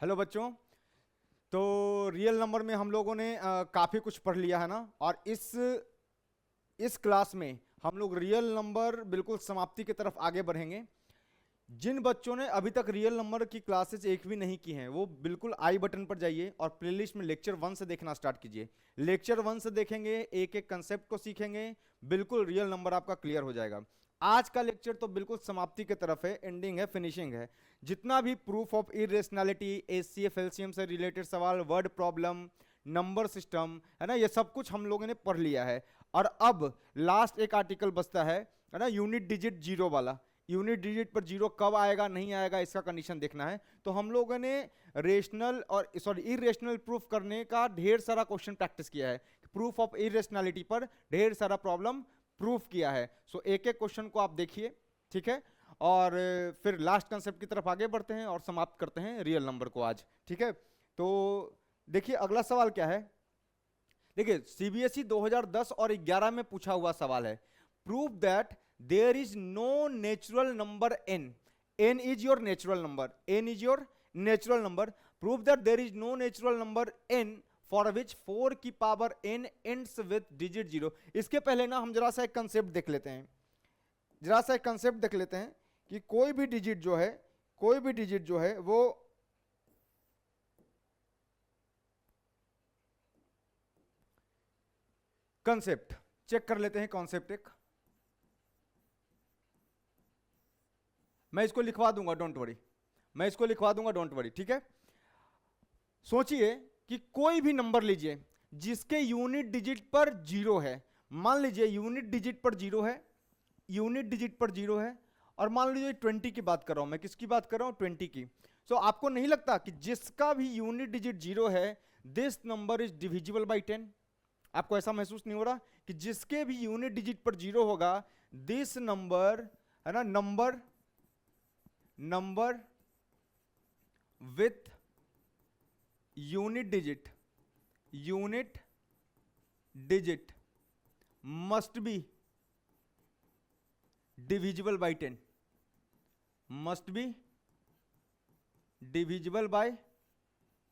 Hello बच्चों। तो real number में हम लोगों ने काफ़ी कुछ पढ़ लिया है ना। और इस क्लास में हम लोग रियल नंबर बिल्कुल समाप्ति की तरफ आगे बढ़ेंगे। जिन बच्चों ने अभी तक रियल नंबर की क्लासेस एक भी नहीं की हैं वो बिल्कुल आई बटन पर जाइए और प्लेलिस्ट में लेक्चर 1 से देखना स्टार्ट कीजिए। लेक्चर 1 से देखेंगे, एक एक कंसेप्ट को सीखेंगे, बिल्कुल रियल नंबर आपका क्लियर हो जाएगा। आज का लेक्चर तो बिल्कुल समाप्ति की तरफ है, एंडिंग है, फिनिशिंग है। जितना भी proof of irrationality, HCF LCM से रिलेटेड सवाल, वर्ड प्रॉब्लम, नंबर सिस्टम है ना, ये सब कुछ हम लोगों ने पढ़ लिया है। और अब लास्ट एक आर्टिकल बचता है ना, यूनिट डिजिट जीरो वाला। यूनिट डिजिट पर जीरो कब आएगा नहीं आएगा इसका कंडीशन देखना है। तो हम लोगों ने रेशनल और इरेशनल प्रूफ करने का ढेर सारा क्वेश्चन प्रैक्टिस किया है। प्रूफ ऑफ इरेशनैलिटी पर ढेर सारा प्रॉब्लम प्रूफ किया है। सो एक एक क्वेश्चन को आप देखिए, ठीक है। और फिर लास्ट कंसेप्ट की तरफ आगे बढ़ते हैं और समाप्त करते हैं रियल नंबर को आज, ठीक है। तो देखिए अगला सवाल क्या है। देखिए सीबीएसई 2010 और 11 में पूछा हुआ सवाल है। Prove that there is no natural number n. N is your natural number, n is your natural number. Prove that there is no natural number n for which 4 की power n ends with digit zero. इसके पहले ना हम जरा सा एक concept देख लेते हैं, जरा सा एक कंसेप्ट देख लेते हैं कि कोई भी डिजिट जो है, कोई भी डिजिट जो है वो कंसेप्ट चेक कर लेते हैं। कॉन्सेप्ट एक मैं इसको लिखवा दूंगा, डोंट वरी, मैं इसको लिखवा दूंगा, डोंट वरी, ठीक है। सोचिए कि कोई भी नंबर लीजिए जिसके यूनिट डिजिट पर जीरो है। मान लीजिए यूनिट डिजिट पर जीरो है, यूनिट डिजिट पर जीरो है। और मान लीजिए 20 की बात कर रहा हूं मैं, किसकी बात कर रहा हूं, 20 की। सो आपको नहीं लगता कि जिसका भी यूनिट डिजिट जीरो है this number is divisible by 10? आपको ऐसा महसूस नहीं हो रहा कि जिसके भी यूनिट डिजिट पर जीरो होगा दिस नंबर है ना, number with unit digit must be divisible by 10, must be divisible by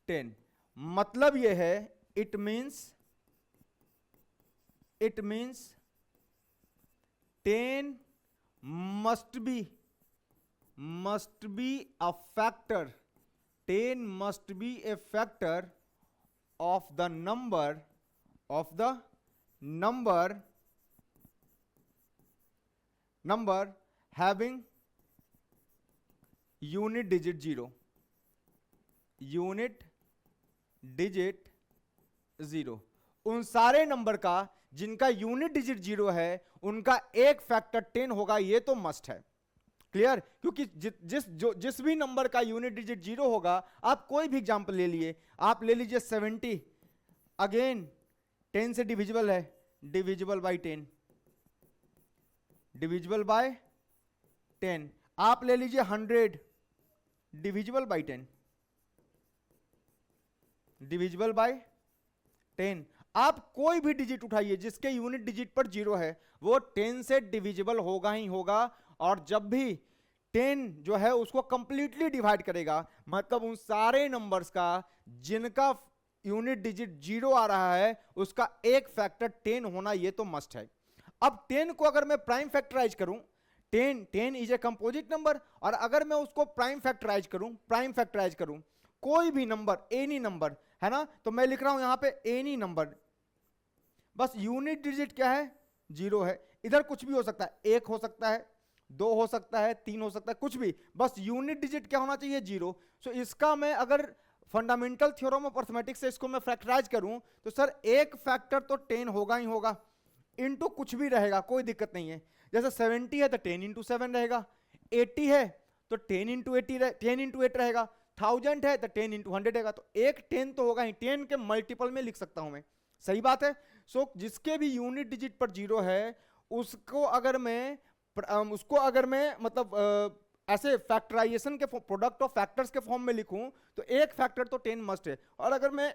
10। मतलब यह है it means 10 must be a factor, 10 must be a factor of the number having unit digit zero। उन सारे number का जिनका unit digit zero है उनका एक फैक्टर 10 होगा, ये तो मस्ट है। क्लियर? क्योंकि जिस भी नंबर का यूनिट डिजिट जीरो होगा, आप कोई भी एग्जांपल ले लिए, आप ले लीजिए 70, अगेन 10 से डिविजिबल है, डिविजिबल बाय 10, डिविजिबल बाय 10। आप ले लीजिए 100, डिविजिबल बाय 10, डिविजिबल बाय 10। आप कोई भी डिजिट उठाइए जिसके यूनिट डिजिट पर जीरो है वो 10 से डिविजिबल होगा ही होगा। और जब भी 10 जो है उसको कंप्लीटली डिवाइड करेगा, मतलब उन सारे नंबर्स का जिनका यूनिट डिजिट जीरो आ रहा है उसका एक फैक्टर 10 होना ये तो मस्ट है। अब 10 को अगर मैं प्राइम फैक्टराइज करूं, 10 इज ए कंपोजिट नंबर, और अगर मैं उसको प्राइम फैक्टराइज करूं कोई भी नंबर, एनी नंबर है ना, तो मैं लिख रहा हूं यहां पे एनी नंबर, बस यूनिट डिजिट क्या है, जीरो है। इधर कुछ भी हो सकता है, 1 हो सकता है, 2 हो सकता है, 3 हो सकता है, कुछ भी, बस यूनिट डिजिट क्या होना चाहिए, जीरो। सो इसका मैं अगर फंडामेंटल थ्योरम ऑफ अर्थमेटिक्स से इसको मैं फैक्टराइज करूं तो सर एक फैक्टर तो 10 होगा ही होगा, इनटू कुछ भी रहेगा, कोई दिक्कत नहीं है। जैसे 70 है तो 10 इंटू 7 रहेगा, 80 है तो 10 इंटू 8 रहेगा, 1000 है तो 10 इंटू 100 रहेगा। तो एक 10 तो होगा ही, 10 के मल्टीपल में लिख सकता हूं मैं, सही बात है। सो जिसके भी यूनिट डिजिट पर जीरो है उसको अगर मैं मतलब ऐसे फैक्टराइजेशन के प्रोडक्ट ऑफ फैक्टर्स के फॉर्म में लिखूं तो एक फैक्टर तो 10 मस्ट है। और अगर मैं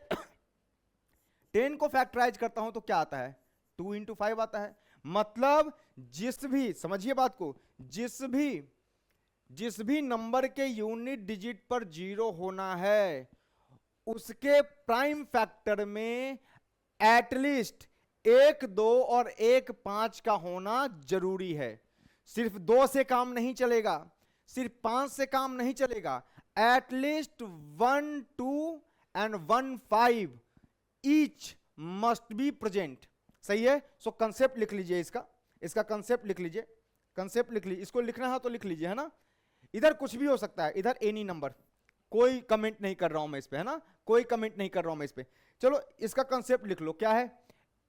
10 को फैक्टराइज करता हूं तो क्या आता है, 2 इंटू 5 आता है। मतलब जिस भी, समझिए बात को, जिस भी जिस भी नंबर के यूनिट डिजिट पर 0 होना है उसके प्राइम फैक्टर में एटलीस्ट 1, 2 और 1, 5 का होना जरूरी है। सिर्फ 2 से काम नहीं चलेगा, सिर्फ 5 से काम नहीं चलेगा, at least 1, 2 and 1, 5 each must be present. सही है। सो कंसेप्ट लिख लीजिए, इसका कंसेप्ट लिख लीजिए, कंसेप्ट लिख लीजिए। इसको लिखना है तो लिख लीजिए, है ना। इधर कुछ भी हो सकता है, इधर एनी नंबर, कोई कमेंट नहीं कर रहा हूं मैं इस पे, है ना, कोई कमेंट नहीं कर रहा हूं मैं इस पे। चलो इसका कंसेप्ट लिख लो, क्या है?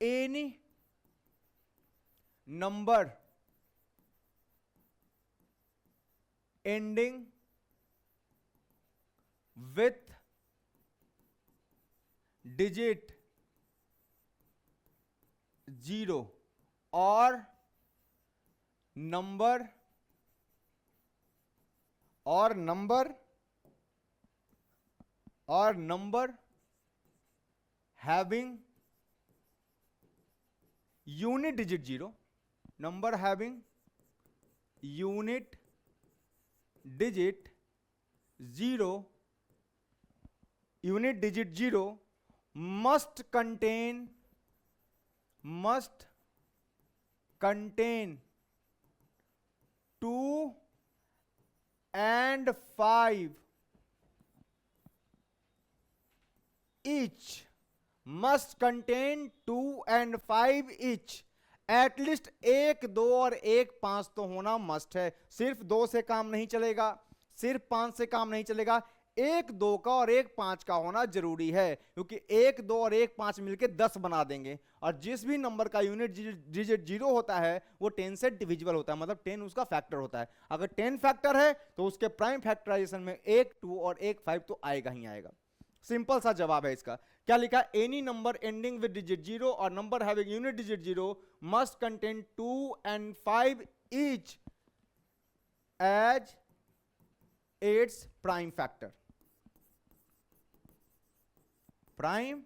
Any number ending with digit 0 और number having unit digit 0, number having unit digit 0, unit digit 0 must contain 2 and 5 each, must contain 2 and 5 each। At least 1, 2 और 1, 5 तो होना मस्ट है। सिर्फ 2 से काम नहीं चलेगा, सिर्फ 5 से काम नहीं चलेगा, 1, 2 का और 1, 5 का होना जरूरी है, क्योंकि 1, 2 और 1, 5 मिलके 10 बना देंगे। और जिस भी नंबर का यूनिट डिजिट 0 होता है वो 10 से डिविजिबल होता है, मतलब 10 उसका फैक्टर होता है। अगर 10 फैक्टर है तो उसके प्राइम फैक्टराइजेशन में 1, 2 और 1, 5 तो आएगा ही आएगा। सिंपल सा जवाब है इसका। क्या लिखा? Any number ending with digit 0 और number having unit digit 0 must contain 2 and 5 each as its prime factor. Prime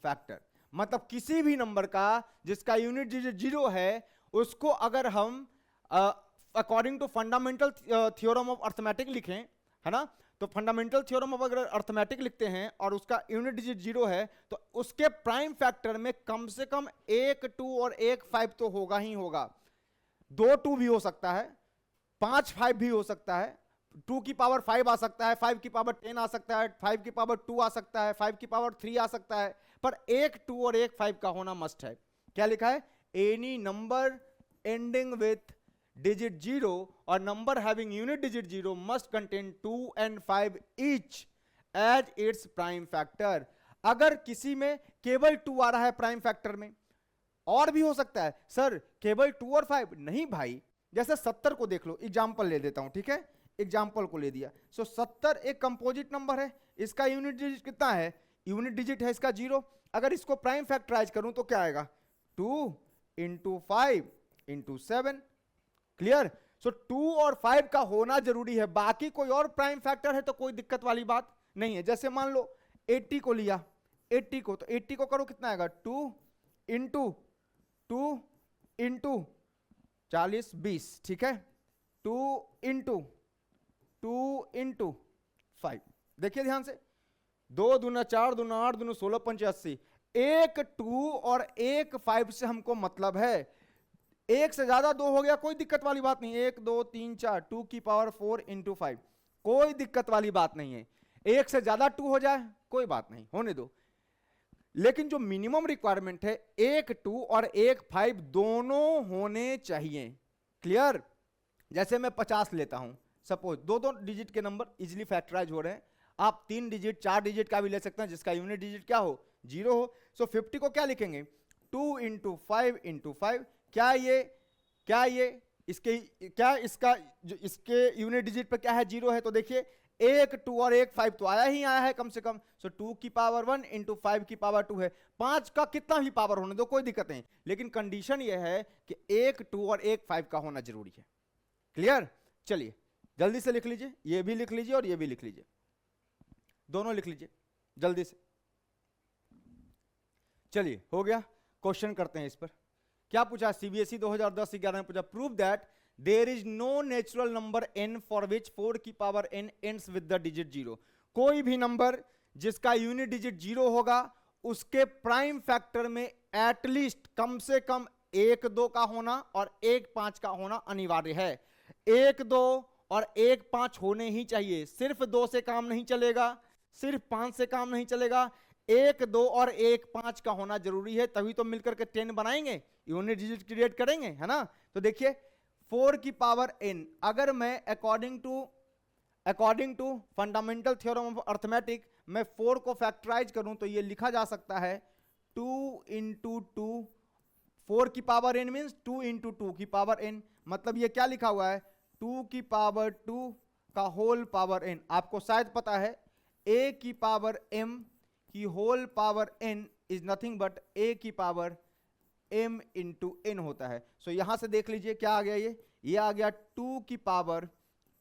factor मतलब किसी भी नंबर का जिसका यूनिट डिजिट 0 है उसको अगर हम according to fundamental theorem of arithmetic लिखें, है ना, तो फंडामेंटल थ्योरम ऑफ अगर अर्थमेटिक लिखते हैं और उसका यूनिट डिजिट 0 है तो उसके प्राइम फैक्टर में कम से कम 1, 2 और 1, 5 तो होगा ही होगा। 2, 2 भी हो सकता है, 5, 5 भी हो सकता है, 2 की पावर 5 आ सकता है, 5 की पावर 10 आ सकता है, 5 की पावर 2 आ सकता है, 5 की पावर 3 आ सकता है, पर 1, 2 और 1, 5 का होना मस्ट है। क्या लिखा है? Any number ending with digit 0 और number having unit digit 0 must contain 2 and 5 each as its prime factor. अगर किसी में केवल 2 आ रहा है प्राइम फैक्टर में, और भी हो सकता है सर केवल 2 और 5 नहीं भाई, जैसे 70 को देख लो, एग्जांपल ले देता हूं, ठीक है, एग्जांपल को ले दिया। सो 70 एक कंपोजिट नंबर है, इसका यूनिट डिजिट कितना है? यूनिट डिजिट है इसका 0। अगर इसको प्राइम फैक्टराइज करूं तो क्या आएगा? 2 into 5 into 7। क्लियर? सो 2 और 5 का होना जरूरी है, बाकी कोई और प्राइम फैक्टर है तो कोई दिक्कत वाली बात नहीं है। जैसे मान लो 80 को लिया, 80 को, तो 80 को करो कितना आएगा? 2 into 2 into 40 20, ठीक है, 2 into 5। देखिए ध्यान से, 2 दूना 4, दूना 8, दूना 16, 85। 1, 2 और 1, 5 से हमको मतलब है। 1 से ज्यादा 2 हो गया कोई दिक्कत वाली बात नहीं, 1, 2, 3, 4, 2 की पावर 4 into 5 कोई दिक्कत वाली बात नहीं है। 1 से ज्यादा 2 हो जाए कोई बात नहीं, होने दो। लेकिन जो मिनिमम रिक्वायरमेंट है 1, 2 और 1, 5 दोनों होने चाहिए। क्लियर? जैसे मैं 50 लेता हूं, सपोज 2 डिजिट के नंबर इजिली फैक्टराइज हो रहे हैं, आप 3 डिजिट 4 डिजिट का भी ले सकते हैं जिसका यूनिट डिजिट क्या हो? 0 हो। सो 50 को क्या लिखेंगे? 2 into 5 into 5। क्या ये इसका जो इसके यूनिट डिजिट पर क्या है? 0 है। तो देखिए 1, 2 और 1, 5 तो आया ही आया है कम से कम। सो 2 की पावर 1 into 5 की पावर 2 है। 5 का कितना भी पावर होने दो कोई दिक्कत नहीं, लेकिन कंडीशन ये है कि 1, 2 और 1, 5 का होना जरूरी है। क्लियर? चलिए जल्दी से लिख लीजिए, ये भी लिख लीजिए और ये भी लिख लीजिए, दोनों लिख लीजिए जल्दी से। चलिए हो गया। क्वेश्चन करते हैं इस पर। क्या पूछा? सीबीएसई 2010-11 में पूछा, prove that there is no natural number n for which 4 की power n ends with the digit 0। कोई भी नंबर जिसका यूनिट डिजिट 0 होगा उसके प्राइम फैक्टर में एटलीस्ट कम से कम 1 2 का होना और 1 5 का होना अनिवार्य है। 1 2 और 1 5 होने ही चाहिए। सिर्फ 2 से काम नहीं चलेगा, सिर्फ 5 से काम नहीं चलेगा, 1 2 और 1 5 का होना जरूरी है, तभी तो मिलकर के 10 बनाएंगे, यूनिट डिजिट क्रिएट करेंगे, है ना। तो देखिए 4 की पावर n, अगर मैं according to fundamental theorem of arithmetic मैं 4 को फैक्टराइज करूं तो ये लिखा जा सकता है 2 इंटू 2, 4 की पावर n मीन्स 2 इंटू 2 की पावर n, मतलब ये क्या लिखा हुआ है 2 की पावर 2 का होल पावर n। आपको शायद पता है a की पावर m की whole power n is nothing but a की पावर m इंटू n होता है। सो यहां से देख लीजिए क्या आ गया, ये आ गया 2 की पावर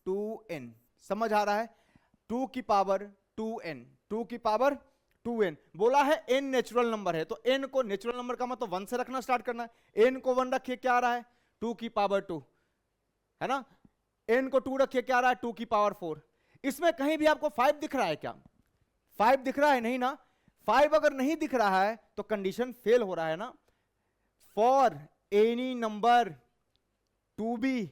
2n। समझ आ रहा है, 2 की पावर 2n, 2 की पावर 2n। बोला है n नेचुरल नंबर है, तो n को नेचुरल नंबर का मतलब 1 से रखना स्टार्ट करना है। n को 1 रखिए क्या आ रहा है 2 की पावर 2, है ना। n को 2 रखिए क्या आ रहा है 2 की पावर 4। इसमें कहीं भी आपको 5 दिख रहा है क्या? 5 दिख रहा है नहीं ना। 5 अगर नहीं दिख रहा है तो कंडीशन फेल हो रहा है ना। For any number to be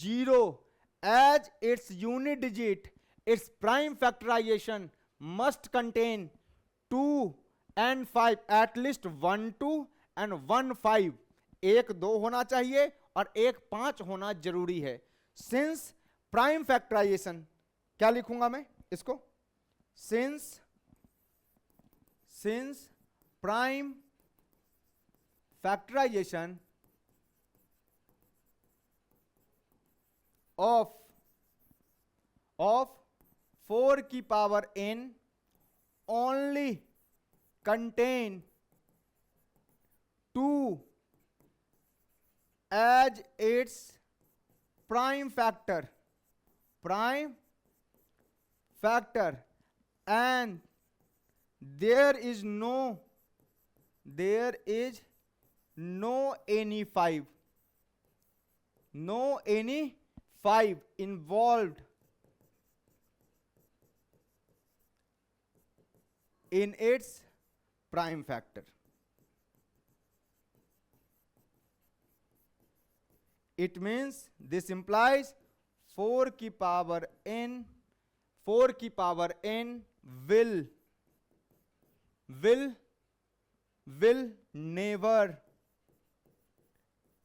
0 as its unit digit, its prime factorization must contain 2 and 5, at least 1 2 and 1 5। 1 2 होना चाहिए और 1 5 होना जरूरी है। Since prime factorization, क्या लिखूंगा मैं इसको, since prime factorization of 4 की power n only contain 2 as its prime factor and there is no any 5 involved in its prime factor। It means this implies 4 की power n will never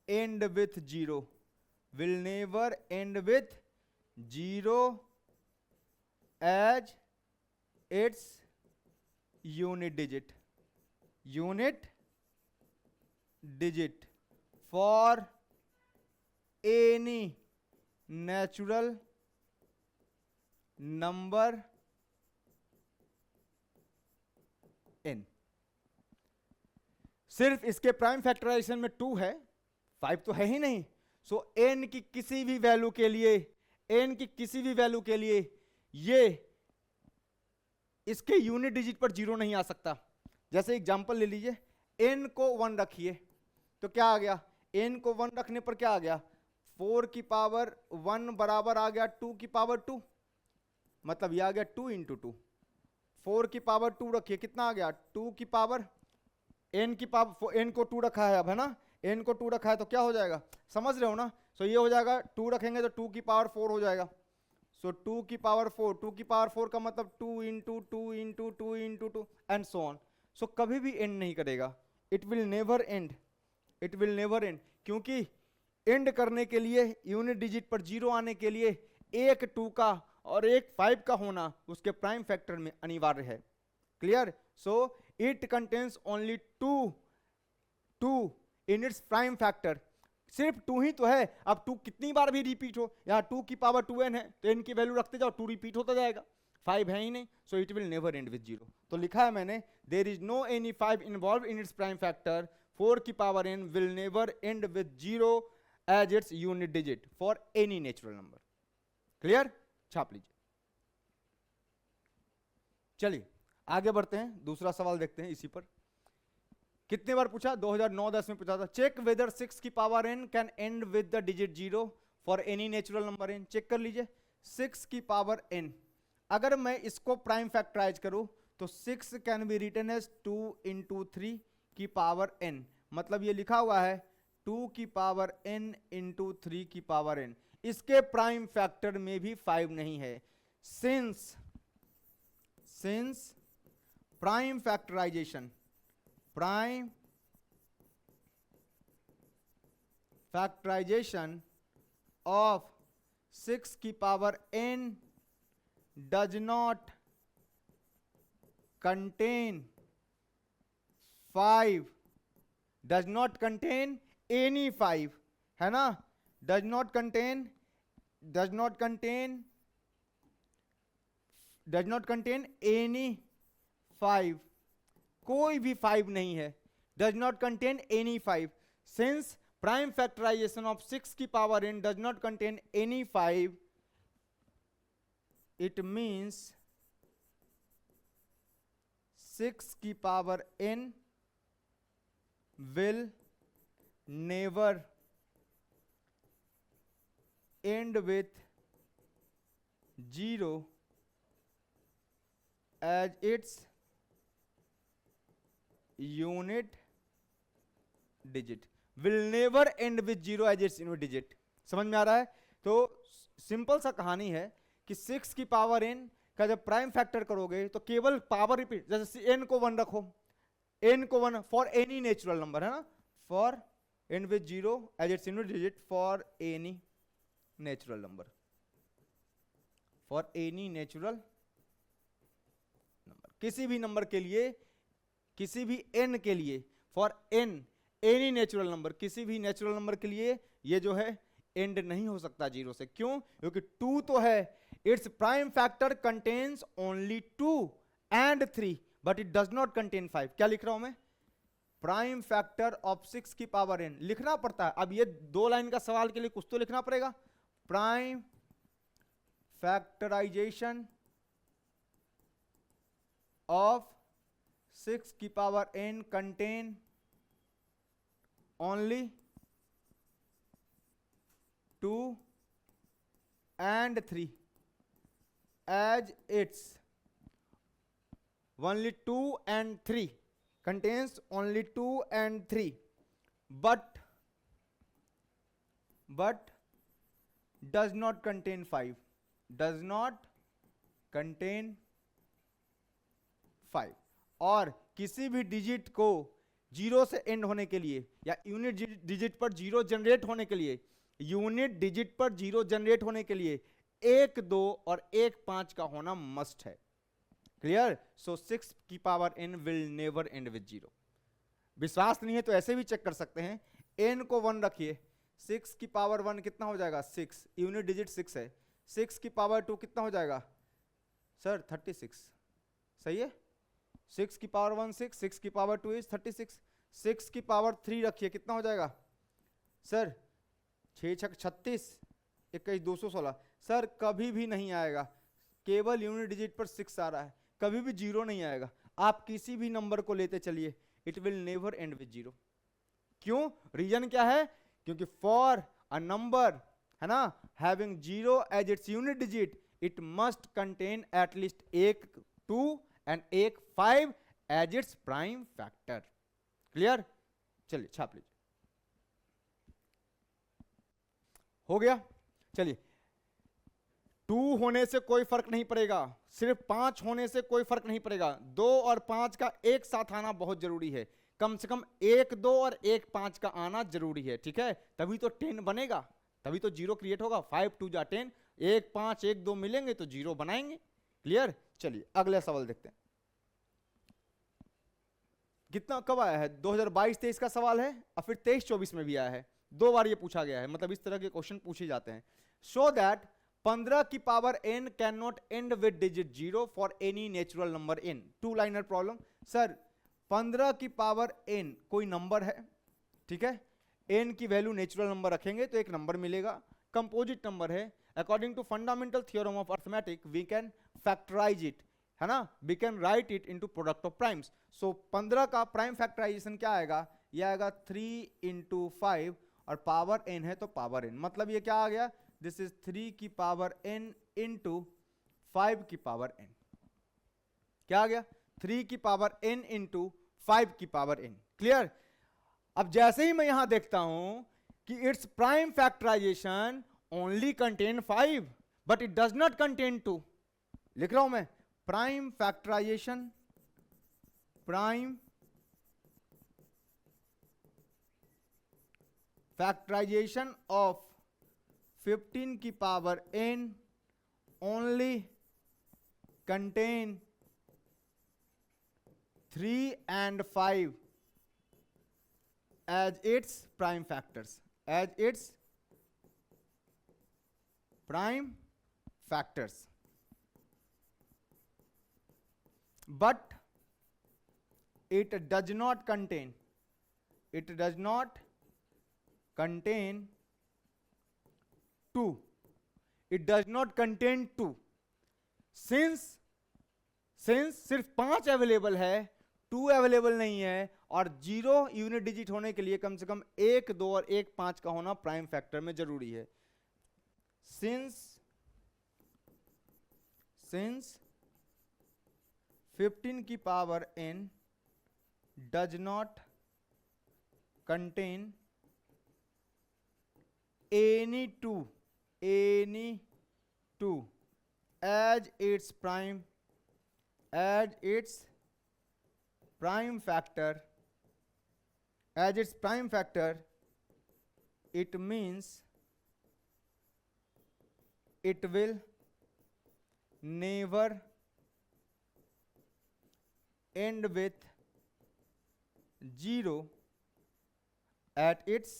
end with 0, will never end with 0 as its unit digit for any natural number n। सिर्फ इसके prime factorisation में 2 है, 5 तो है ही नहीं। सो n की किसी भी वैल्यू के लिए ये इसके यूनिट डिजिट पर 0 नहीं आ सकता। जैसे एग्जांपल ले लीजिए, n को 1 रखिए तो क्या आ गया, n को 1 रखने पर क्या आ गया 4 की पावर 1 बराबर आ गया 2 की पावर 2, मतलब ये आ गया 2 इंटू 2। 4 की पावर 2 रखिए कितना आ गया 2 की पावर n की पावर, n को 2 रखा है अब, है ना, n को 2 रखा है तो क्या हो जाएगा, समझ रहे हो ना। सो ये हो जाएगा 2 रखेंगे तो 2 की पावर 4 हो जाएगा। सो 2 की पावर 4, 2 की पावर 4 का मतलब 2 into 2 into 2 into 2 and so on. So कभी भी एंड नहीं करेगा, इट विल नेवर एंड, क्योंकि एंड करने के लिए यूनिट डिजिट पर 0 आने के लिए एक 2 का और एक 5 का होना उसके प्राइम फैक्टर में अनिवार्य है। Clear. So it contains only 2 in its prime factor. सिर्फ 2 ही तो है, अब 2 कितनी बार भी रिपीट हो, यहाँ 2 की पावर 2n है तो n की वैल्यू रखते जाओ, 2 रिपीट होता जाएगा, 5 है ही नहीं। So it will never end with 0। तो लिखा है मैंने there is no any 5 involve in its prime factor, 4 की power n will never end with 0 as its unit digit for any natural number. Clear, छाप लीजिए। चलिए आगे बढ़ते हैं, दूसरा सवाल देखते हैं इसी पर। कितने बार पूछा, 2009-10 में पूछा था। चेक वेदर 6 की power n can end with the digit 0 for any natural number n। Check कर लीजिए 6 की पावर n, अगर मैं इसको प्राइम फैक्टराइज करूं तो 6 can be written as 2 into 3 की पावर n, मतलब ये लिखा हुआ है 2 की पावर n इंटू 3 की पावर n। इसके प्राइम फैक्टर में भी 5 नहीं है। सिंस प्राइम फैक्टराइजेशन ऑफ 6 की power n does not contain 5, does not contain any 5, है ना, does not contain any 5, कोई भी 5 नहीं है, does not contain any 5। since prime factorization of 6 की power n does not contain any 5, it means 6 की power n will never end with 0 as its unit digit, will never end with 0 as its unit digit। समझ में आ रहा है? तो simple सा कहानी है कि 6 की पावर n का जब प्राइम फैक्टर करोगे तो केवल पावर रिपीट, जैसे n को 1 रखो, n को 1 फॉर एनी नेचुरल नंबर, है ना, for end with 0 as its unit digit for any natural number, for any natural number, किसी भी नंबर के लिए, किसी भी n के लिए, for n any natural number, किसी भी नेचुरल नंबर के लिए ये जो है एंड नहीं हो सकता 0 से। क्यों? क्योंकि 2 तो है, it's prime factor contains only 2 and 3 but it does not contain 5। क्या लिख रहा हूं मैं? प्राइम फैक्टर ऑफ 6 की पावर n लिखना पड़ता है। अब ये 2 लाइन का सवाल के लिए कुछ तो लिखना पड़ेगा। प्राइम फैक्टराइजेशन ऑफ 6 की power n contain only 2 and 3 as its only 2 and 3 contains only 2 and 3 but does not contain 5, does not contain 5। और किसी भी डिजिट को 0 से एंड होने के लिए या यूनिट डिजिट पर 0 जनरेट होने के लिए, यूनिट डिजिट पर 0 जनरेट होने के लिए 1 2 और 1 5 का होना मस्ट है। क्लियर? सो 6 की power n will never end with 0। विश्वास नहीं है तो ऐसे भी चेक कर सकते हैं, n को 1 रखिए, 6 की पावर 1 कितना हो जाएगा? 6, यूनिट डिजिट 6 है। 6 की पावर 2 कितना हो जाएगा सर? 36। सही है? 6 की पावर 1 6, 6 की पावर 2 इज 36। 6 की पावर 3 रखिए, कितना हो जाएगा सर? 6 6 36, 21 216। सर कभी भी नहीं आएगा, केवल यूनिट डिजिट पर 6 आ रहा है, कभी भी 0 नहीं आएगा। आप किसी भी नंबर को लेते चलिए, it will never end with 0। क्यों? रीजन क्या है? क्योंकि फॉर अ नंबर, है ना, having 0 as its unit digit, it must contain at least 1 2 and 1 5 as its prime factor. Clear? चलिए छाप लीजिए। हो गया? चलिए, 2 होने से कोई फर्क नहीं पड़ेगा, सिर्फ 5 होने से कोई फर्क नहीं पड़ेगा। 2 और 5 का एक साथ आना बहुत जरूरी है, कम से कम 1 2 और 1 5 का आना जरूरी है। ठीक है? तभी तो 10 बनेगा, तभी तो 0 क्रिएट होगा। 5 2 जा 10, 1 5 1 2 मिलेंगे तो 0 बनाएंगे। क्लियर? चलिए अगला सवाल देखते हैं। कितना कब आया है? 2022-23 का सवाल है और फिर 23-24 में भी आया है। 2 बार ये पूछा गया है, मतलब इस तरह के क्वेश्चन पूछे जाते हैं। सो दैट 15 की power n can not and with digit 0 for any natural number n। 2 liner problem. Sir 15 की पावर n कोई नंबर है, ठीक है, n की वैल्यू नेचुरल नंबर रखेंगे तो एक नंबर मिलेगा, कंपोजिट नंबर है। According to fundamental theorem of arithmetic we can factorize it, है ना, we can write it into product of primes. So 15 का प्राइम फैक्टराइजेशन क्या आएगा? यह आएगा 3 × 5 और पावर n है तो पावर n, मतलब ये क्या आ गया, दिस इज 3 की पावर n इंटू 5 की पावर n। क्या आ गया, 3 की पावर n इंटू 5 की पावर n। क्लियर। अब जैसे ही मैं यहां देखता हूं कि its prime factorisation only contain 5 but it does not contain 2, लिख रहा हूं मैं, prime factorisation, prime factorisation of 15 की power n only contain 3 and 5 as its prime factors, as its prime factors, but it does not contain 2, it does not contain 2, since सिर्फ 5 available है, 2 available नहीं है, और 0 यूनिट डिजिट होने के लिए कम से कम 1, 2 और 1, 5 का होना प्राइम फैक्टर में जरूरी है। सिंस 15 की power n does not contain any 2 as its prime factor, it means it will never end with 0 at its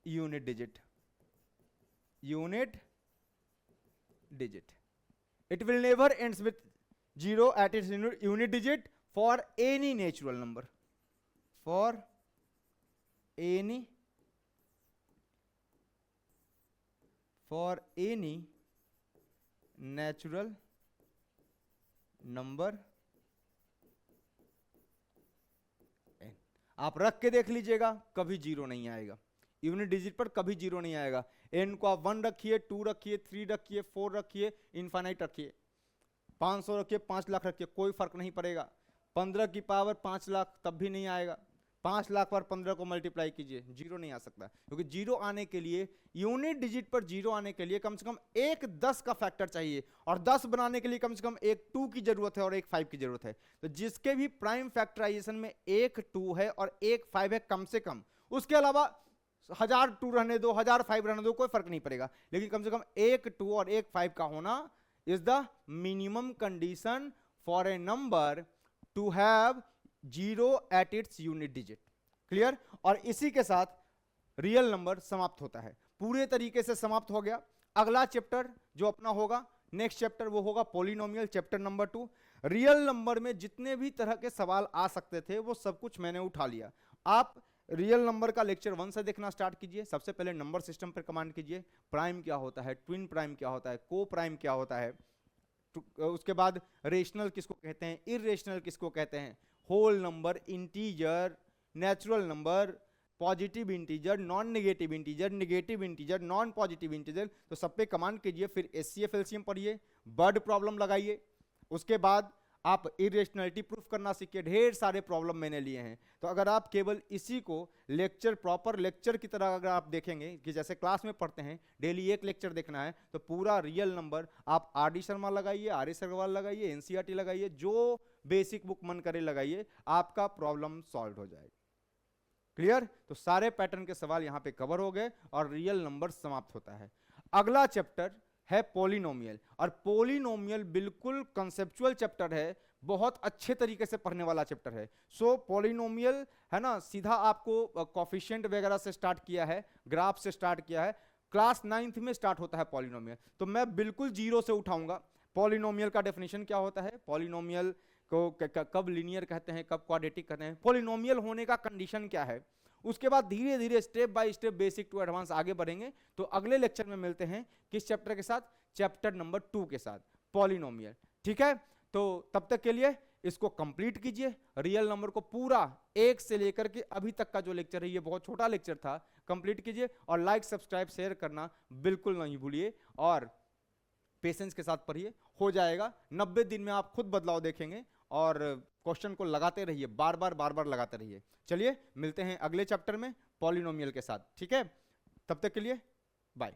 unit digit. It will never ends with 0 at its unit digit for any natural number. For any natural number n। आप रख के देख लीजिएगा, कभी 0 नहीं आएगा, unit digit पर कभी 0 नहीं आएगा। n को आप 1 रखिए, 2 रखिए, 3 रखिए, 4 रखिए, इनफाइनाइट रखिए, 500 रखिए, 5 लाख रखिए, कोई फर्क नहीं पड़ेगा। 15 की पावर 5 लाख तब भी नहीं आएगा। 5 लाख पर 15 को मल्टीप्लाई कीजिए, 0 नहीं आ सकता, क्योंकि 0 आने के लिए, यूनिट डिजिट पर 0 आने के लिए कम से कम एक 10 का फैक्टर चाहिए, और 10 बनाने के लिए कम से कम एक 2 की जरूरत है और एक 5 की जरूरत है। तो जिसके भी प्राइम फैक्टराइजेशन में एक 2 है और एक 5 है कम से कम, उसके अलावा 1000 2 रहने दो, 1000 5 रहने दो, कोई फर्क नहीं पड़ेगा, लेकिन कम से कम एक 2 और एक 5 का होना is the minimum condition for a number two have 0 at its unit digit. Clear. और इसी के साथ रियल नंबर समाप्त होता है, पूरे तरीके से समाप्त हो गया। अगला चैप्टर जो अपना होगा, नेक्स्ट चैप्टर, वो होगा polynomial, chapter number 2। Real number में जितने भी तरह के सवाल आ सकते थे वो सब कुछ मैंने उठा लिया। आप रियल नंबर का लेक्चर 1 से देखना स्टार्ट कीजिए। सबसे पहले नंबर सिस्टम पर कमांड कीजिए, प्राइम क्या होता है, ट्विन प्राइम क्या होता है, को प्राइम क्या होता है, उसके बाद रेशनल किसको कहते हैं, इरेशनल किसको कहते हैं, whole number, integer, natural number, positive integer, non negative integer, negative integer, non positive integer, तो सब पे कमांड कीजिए। फिर एचसीएफ एलसीएम पढ़िए, वर्ड प्रॉब्लम लगाइए, उसके बाद आप इरेशनलिटी प्रूफ करना सीखिए। ढेर सारे प्रॉब्लम मैंने लिए हैं। तो अगर आप केवल इसी को लेक्चर, प्रॉपर लेक्चर की तरह अगर आप देखेंगे कि जैसे क्लास में पढ़ते हैं, डेली एक लेक्चर देखना है, तो पूरा रियल नंबर आप आर डी शर्मा लगाइए, आर एस अग्रवाल लगाइए, एनसीईआरटी लगाइए, जो बेसिक बुक मन करे लगाइए, आपका प्रॉब्लम सॉल्व हो जाएगा। क्लियर। तो सारे पैटर्न के सवाल यहां पे कवर हो गए और रियल नंबर समाप्त होता है। अगला चैप्टर है पॉलिनोमियल, और पॉलिनोमियल बिल्कुल कंसेप्चुअल चैप्टर है, बहुत अच्छे तरीके से पढ़ने वाला चैप्टर है। सो पॉलिनोमियल है ना, सीधा आपको कोफिशिएंट वगैरह से स्टार्ट किया है, ग्राफ से स्टार्ट किया है, क्लास 9th में स्टार्ट होता है पॉलिनोमियल। तो मैं बिल्कुल 0 से उठाऊंगा। पॉलिनोमियल का डेफिनेशन क्या होता है, पॉलिनोमियल को कब लीनियर कहते हैं, कब क्वाड्रेटिक कहते हैं, पॉलिनोमियल होने का कंडीशन क्या है, उसके बाद धीरे धीरे step by step basic to advance आगे बढ़ेंगे। तो अगले लेक्चर में मिलते हैं किस चैप्टर के साथ, चैप्टर नंबर 2 के साथ, पॉलिनोमियल। ठीक है, तो तब तक के लिए इसको कंप्लीट कीजिए, रियल नंबर को पूरा एक से लेकर के अभी तक का जो लेक्चर है, ये बहुत छोटा लेक्चर था, कंप्लीट कीजिए और लाइक सब्सक्राइब शेयर करना बिल्कुल नहीं भूलिए और पेशेंस के साथ पढ़िए, हो जाएगा। 90 दिन में आप खुद बदलाव देखेंगे और क्वेश्चन को लगाते रहिए, बार बार लगाते रहिए। चलिए मिलते हैं अगले चैप्टर में पॉलिनोमियल के साथ, ठीक है? तब तक के लिए बाय।